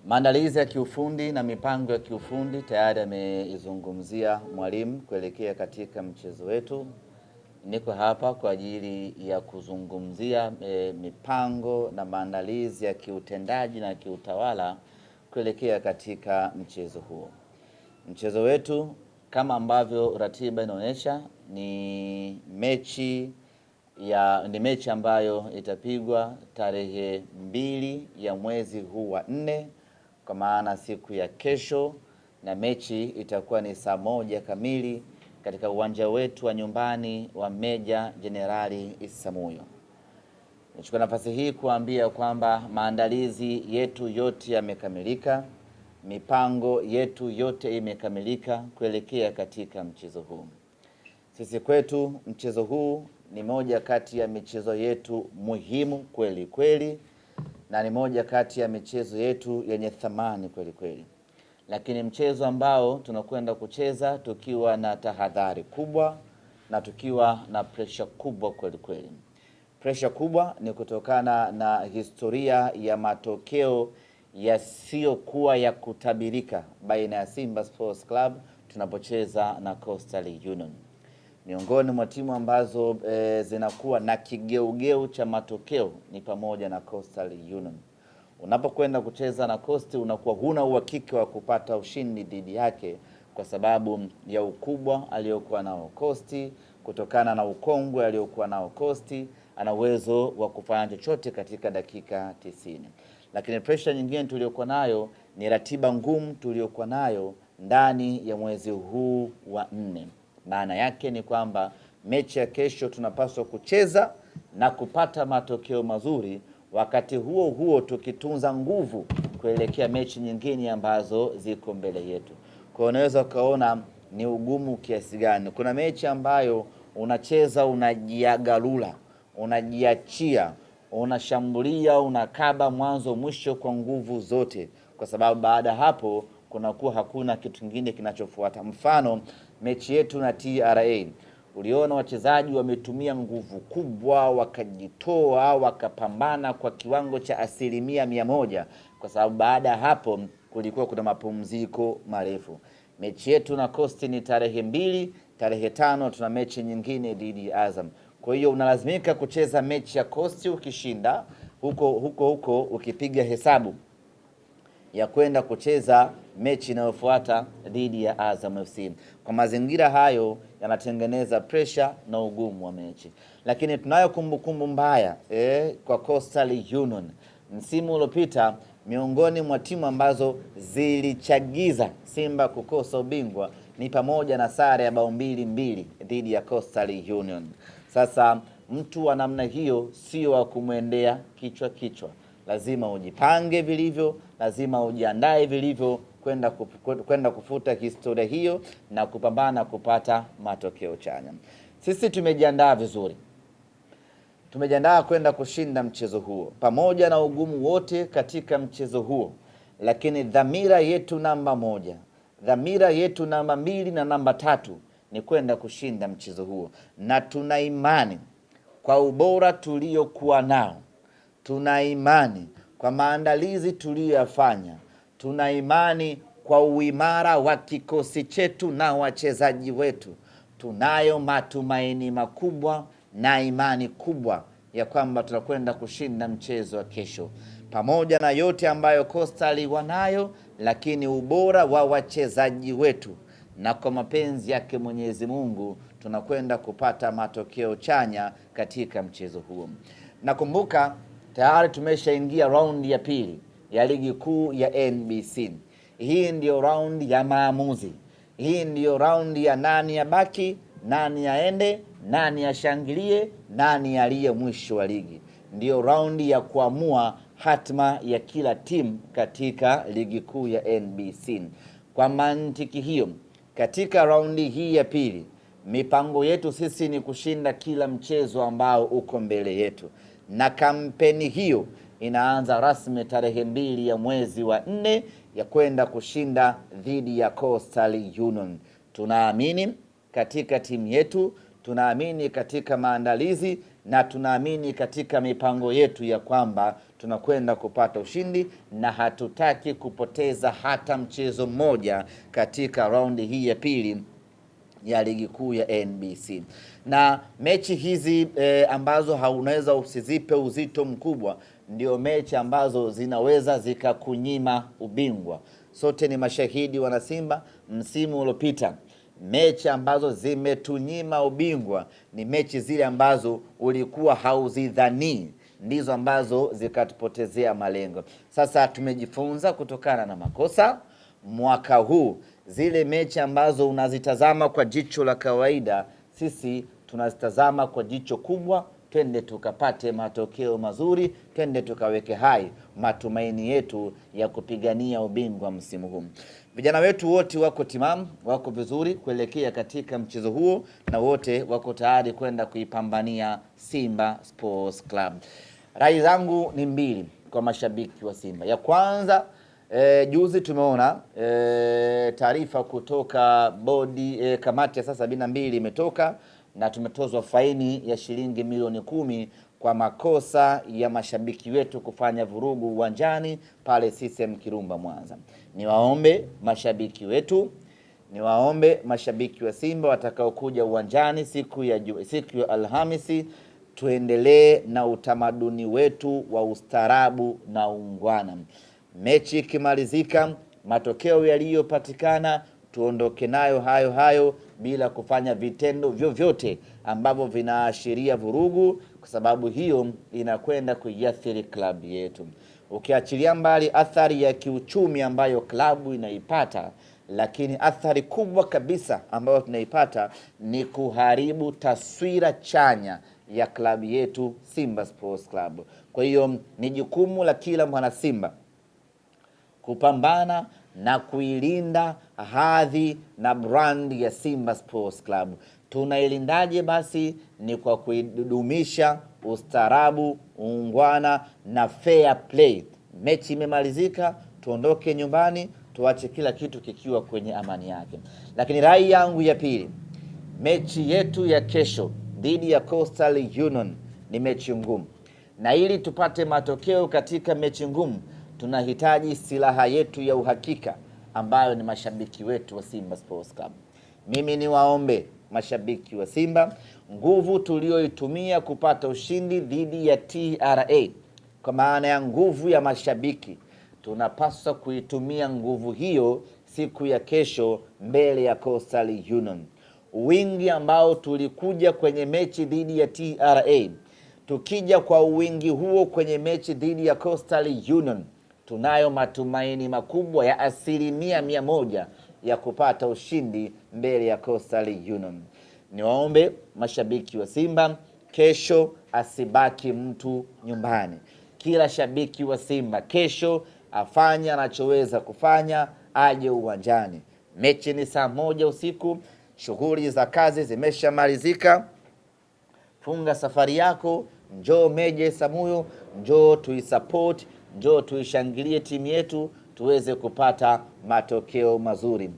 Maandalizi ya kiufundi na mipango ya kiufundi tayari ameizungumzia mwalimu kuelekea katika mchezo wetu. Niko hapa kwa ajili ya kuzungumzia mipango na maandalizi ya kiutendaji na kiutawala kuelekea katika mchezo huo. Mchezo wetu kama ambavyo ratiba inaonyesha ni mechi ambayo itapigwa tarehe 2 ya mwezi huu wa 4, kwa maana siku ya kesho, na mechi itakuwa ni saa 1 kamili katika uwanja wetu wa nyumbani wa Meja Jenerali Isamuhyo. Nichukua nafasi hii kuambia kwamba maandalizi yetu yote yamekamilika, mipango yetu yote imekamilika kuelekea katika mchezo huu. Sisi kwetu mchezo huu ni moja kati ya michezo yetu muhimu kweli kweli, na ni moja kati ya michezo yetu yenye thamani kweli kweli. Lakini mchezo ambao tunakwenda kucheza tukiwa na tahadhari kubwa na tukiwa na pressure kubwa kweli kweli. Pressure kubwa ni kutokana na historia ya matokeo yasiyokuwa ya kutabirika baina ya Simba Sports Club tunapocheza na Coastal Union. Miongoni mwa timu ambazo zinakuwa na kigeugeu cha matokeo ni pamoja na Coastal Union. Unapokwenda kucheza na Coast unakuwa huna uhakika wa kupata ushindi dhidi yake kwa sababu ya ukubwa aliyokuwa nao Coast, kutokana na ukongwe aliyokuwa nao Coast, ana uwezo wa kufanya chochote katika dakika 90. Lakini pressure nyingine tuliyokuwa nayo ni ratiba ngumu tuliyokuwa nayo ndani ya mwezi huu wa 4. Maana yake ni kwamba mechi ya kesho tunapaswa kucheza na kupata matokeo mazuri, wakati huo huo tukitunza nguvu kuelekea mechi nyingine ambazo ziko mbele yetu. Kwa unaweza ukaona ni ugumu kiasi gani. Kuna mechi ambayo unacheza unajiagalula, unajiachia, unashambulia, unakaba mwanzo mwisho kwa nguvu zote, kwa sababu baada hapo kunakuwa hakuna kitu kingine kinachofuata. Mfano mechi yetu na TRA, uliona wachezaji wametumia nguvu kubwa, wakajitoa, wakapambana kwa kiwango cha 100%, kwa sababu baada hapo kulikuwa kuna mapumziko marefu. Mechi yetu na Coast ni tarehe 2, tarehe 5 tuna mechi nyingine dhidi ya Azam. Kwa hiyo unalazimika kucheza mechi ya Coast ukishinda, huko ukipiga hesabu ya kwenda kucheza mechi inayofuata dhidi ya Azam FC. Kwa mazingira hayo yanatengeneza pressure na ugumu wa mechi. Lakini tunayo kumbukumbu mbaya kwa Coastal Union. Msimu uliopita miongoni mwa timu ambazo zilichagiza Simba kukosa ubingwa ni pamoja na sare ya bao 2-2 dhidi ya Coastal Union. Sasa mtu wa namna hiyo sio wa kumwendea kichwa. Lazima ujipange vilivyo, lazima ujiandae vilivyo kwenda kufuta historia hiyo na kupambana kupata matokeo chanya. Sisi tumejiandaa vizuri. Tumejiandaa kwenda kushinda mchezo huo pamoja na ugumu wote katika mchezo huo, lakini dhamira yetu namba 1, dhamira yetu namba 2 na namba 3 ni kwenda kushinda mchezo huo, na tuna imani kwa ubora tuliokuwa nao, tuna imani kwa maandalizi tuliyoyafanya, tuna imani kwa uimara wa kikosi chetu na wachezaji wetu. Tunayo matumaini makubwa na imani kubwa ya kwamba tutakwenda kushinda mchezo wa kesho. Pamoja na yote ambayo Coastal wanayo, lakini ubora wa wachezaji wetu na kwa mapenzi yake Mwenyezi Mungu tunakwenda kupata matokeo chanya katika mchezo huo. Nakumbuka tayari tumeshaingia round ya 2 ya ligi kuu ya NBC. Hii ndio round ya maamuzi. Hii ndio round ya nani ya baki, nani aende, nani ashangilie, nani aliye mwisho wa ligi. Ndio round ya kuamua hatma ya kila timu katika ligi kuu ya NBC. Kwa mantiki hiyo, katika raundi hii ya 2, mipango yetu sisi ni kushinda kila mchezo ambao uko mbele yetu. Na kampeni hiyo inaanza rasmi tarehe 2 ya mwezi wa 4 ya kwenda kushinda dhidi ya Coastal Union. Tunaamini katika timu yetu, tunaamini katika maandalizi na tunaamini katika mipango yetu ya kwamba tunakwenda kupata ushindi na hatutaki kupoteza hata mchezo mmoja katika raundi hii ya pili ya ligi kuu ya NBC. Na mechi hizi ambazo haunaweza usizipe uzito mkubwa, ndio mechi ambazo zinaweza zikakunyima ubingwa. Sote ni mashahidi wana Simba, msimu uliopita mechi ambazo zimetunyima ubingwa ni mechi zile ambazo ulikuwa hauzidhani ndizo ambazo zikatupotezea malengo. Sasa tumejifunza kutokana na makosa mwaka huu. Zile mechi ambazo unazitazama kwa jicho la kawaida, sisi tunazitazama kwa jicho kubwa. Twende tukapate matokeo mazuri, twende tukaweke hai matumaini yetu ya kupigania ubingwa msimu huu. Vijana wetu wote wako timamu, wako vizuri kuelekea katika mchezo huo, na wote wako tayari kwenda kuipambania Simba Sports Club. Rai zangu ni mbili kwa mashabiki wa Simba. Ya kwanza, juzi tumeona taarifa kutoka bodi kamati ya saa 72 imetoka na tumetozwa faini ya shilingi milioni 10 kwa makosa ya mashabiki wetu kufanya vurugu uwanjani pale CCM Kirumba Mwanza. Niwaombe mashabiki wetu, niwaombe mashabiki wa Simba watakaokuja uwanjani siku ya Alhamisi, tuendelee na utamaduni wetu wa ustaarabu na ungwana. Mechi ikimalizika, matokeo yaliyopatikana tuondoke nayo hayo hayo bila kufanya vitendo vyovyote ambavyo vinaashiria vurugu, kwa sababu hiyo inakwenda kuiathiri klabu yetu. Ukiachilia mbali athari ya kiuchumi ambayo klabu inaipata, lakini athari kubwa kabisa ambayo tunaipata ni kuharibu taswira chanya ya klabu yetu Simba Sports Club. Kwa hiyo ni jukumu la kila mwana Simba kupambana na kuilinda hadhi na brand ya Simba Sports Club. Tunailindaje? Basi ni kwa kuidumisha ustaarabu, ungwana na fair play. Mechi imemalizika, tuondoke nyumbani, tuache kila kitu kikiwa kwenye amani yake. Lakini rai yangu ya pili, mechi yetu ya kesho dhidi ya Coastal Union ni mechi ngumu, na ili tupate matokeo katika mechi ngumu tunahitaji silaha yetu ya uhakika ambayo ni mashabiki wetu wa Simba Sports Club. Mimi ni waombe mashabiki wa Simba, nguvu tulioitumia kupata ushindi dhidi ya TRA, kwa maana ya nguvu ya mashabiki, tunapaswa kuitumia nguvu hiyo siku ya kesho mbele ya Coastal Union. Wingi ambao tulikuja kwenye mechi dhidi ya TRA, tukija kwa wingi huo kwenye mechi dhidi ya Coastal Union, tunayo matumaini makubwa ya 100% ya kupata ushindi mbele ya Coastal Union. Niwaombe mashabiki wa Simba, kesho asibaki mtu nyumbani. Kila shabiki wa Simba kesho afanye anachoweza kufanya, aje uwanjani. Mechi ni saa 1 usiku, shughuli za kazi zimeshamalizika. Funga safari yako, njoo Meja Isamuhyo, njoo tuisupport, njoo tuishangilie timu yetu tuweze kupata matokeo mazuri.